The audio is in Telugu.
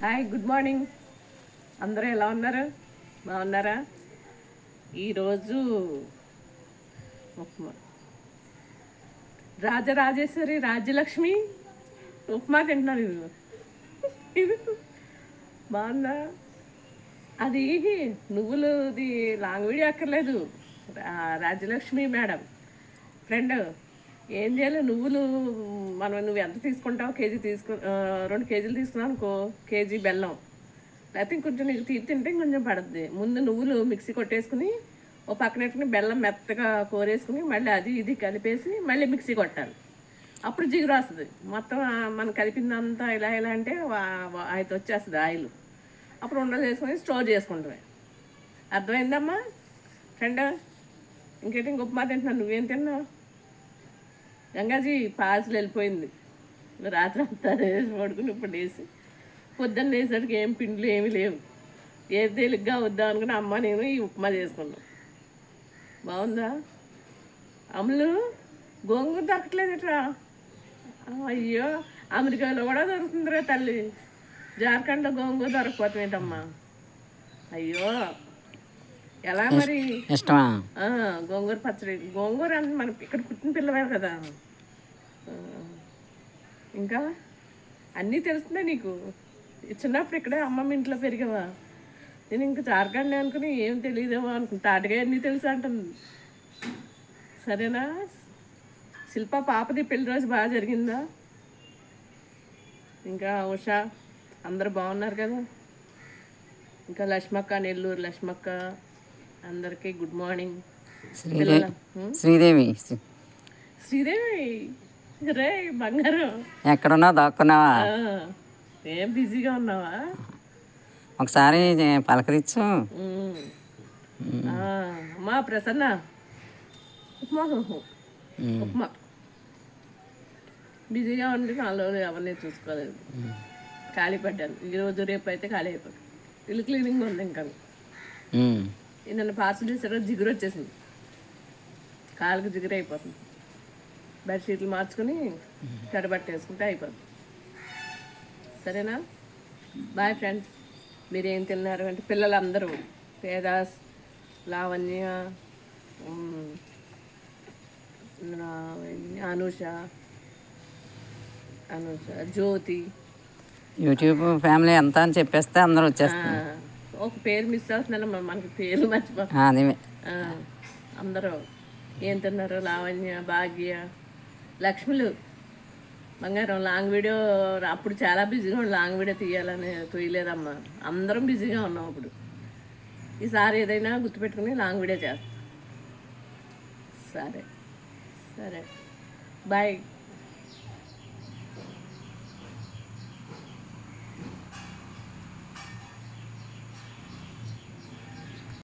Hi, good morning. అందరూ ఎలా ఉన్నారు? బాగున్నారా? ఈరోజు ఉప్మా, రాజరాజేశ్వరి రాజ్యలక్ష్మి ఉప్మా తింటున్నారు. ఇది బాగుందా? అది నువ్వులుది లాంగ్ వీడియో అక్కర్లేదు. రాజ్యలక్ష్మి మేడం ఫ్రెండ్ ఏం చేయాలి, నువ్వు ఎంత తీసుకుంటావు? కేజీ 2 కేజీలు తీసుకున్నావు అనుకో, కేజీ బెల్లం, లేకపోతే ఇంకొంచెం నీకు తింటే ఇంకొంచెం పడుతుంది. ముందు నువ్వులు మిక్సీ కొట్టేసుకుని ఓ పక్కన బెల్లం మెత్తగా కోరేసుకుని మళ్ళీ అది ఇది కలిపేసి మళ్ళీ మిక్సీ కొట్టాలి. అప్పుడు జిగురు వస్తుంది. మొత్తం మనం కలిపిందంతా ఇలా అంటే అయితే వచ్చేస్తుంది ఆయిల్. అప్పుడు ఉండలు చేసుకొని స్టోర్ చేసుకుంటామే. అర్థమైందమ్మా ఫ్రెండ్? ఇంకేంటి ఉప్మా తింటున్నాను, నువ్వేం తిన్నావు? గంగాజీ పార్సల్ వెళ్ళిపోయింది. రాత్రి అంతా పడుకుని ఇప్పుడు వేసి పొద్దున్న వేసరికి ఏం పిండిలు ఏమీ లేవు. ఏది తేలిగ్గా వద్దాం అనుకుని అమ్మ నేను ఈ ఉప్మా చేసుకున్నాం. బాగుందా? అమ్ములు గోంగూర దొరకట్లేదట్రా? అయ్యో, అమెరికాలో కూడా దొరుకుతుందిరా తల్లి. జార్ఖండ్లో గోంగూర దొరకపోతుందమ్మా. అయ్యో, ఎలా మరి? ఇష్టమా గోంగూర పచ్చడి? గోంగూర అంటే మనకి ఇక్కడ పుట్టిన పిల్లవే కదా. ఇంకా అన్నీ తెలుస్తుందా నీకు? చిన్నప్పుడు ఇక్కడే అమ్మమ్మ ఇంట్లో పెరిగావా? నేను ఇంకా జార్ఖండ్ అనుకుని ఏం తెలియదేమో అనుకుని తాటగా అన్నీ తెలుసు అంటుంది. సరేనా? శిల్ప పాపది పెళ్లి రోజు బాగా జరిగిందా? ఇంకా ఉషా అందరు బాగున్నారు కదా? ఇంకా లక్ష్మక్క, నెల్లూరు లక్ష్మక్క, అందరికీ గుడ్ మార్నింగ్. శ్రీదేవి రే బంగారం, ఎక్కడున్నావు? దాక్కున్నావా? ఏం బిజీగా ఉన్నావా? ఒకసారి పలకరించు. మా ప్రసన్న ఉప్మా ఉప్మా బిజీగా ఉండి నాలో ఎవరిని చూసుకోలేదు. ఖాళీ పడ్డాను ఈరోజు. రేపు అయితే ఖాళీ అయిపోయింది. ఇల్లు క్లీనింగ్ ఉంది. ఇంకా నన్ను పార్సల్ చేసారో జిగురు వచ్చేసింది, కాళ్ళకి జిగురు అయిపోతుంది. బెడ్షీట్లు మార్చుకుని తడబట్టేసుకుంటే అయిపోతుంది. సరేనా? Bye friends. మీరేం తిన్నారు అంటే పిల్లలందరూ పేదాస్, లావణ్య, అనూష, జ్యోతి, యూట్యూబ్ ఫ్యామిలీ ఎంత అని చెప్పేస్తే అందరూ వచ్చేస్తారు. ఒక పేరు మిస్ అవుతున్నాను, మనకి పేర్లు మర్చిపోతాం. అందరూ ఏం తిన్నారు? లావణ్య, భాగ్య, లక్ష్ములు, బంగారం. లాంగ్ వీడియో అప్పుడు చాలా బిజీగా ఉండి లాంగ్ వీడియో తీయలేదమ్మా. అందరం బిజీగా ఉన్నాం అప్పుడు. ఈసారి ఏదైనా గుర్తుపెట్టుకుని లాంగ్ వీడియో చేస్తాం. సరే సరే, బాయ్.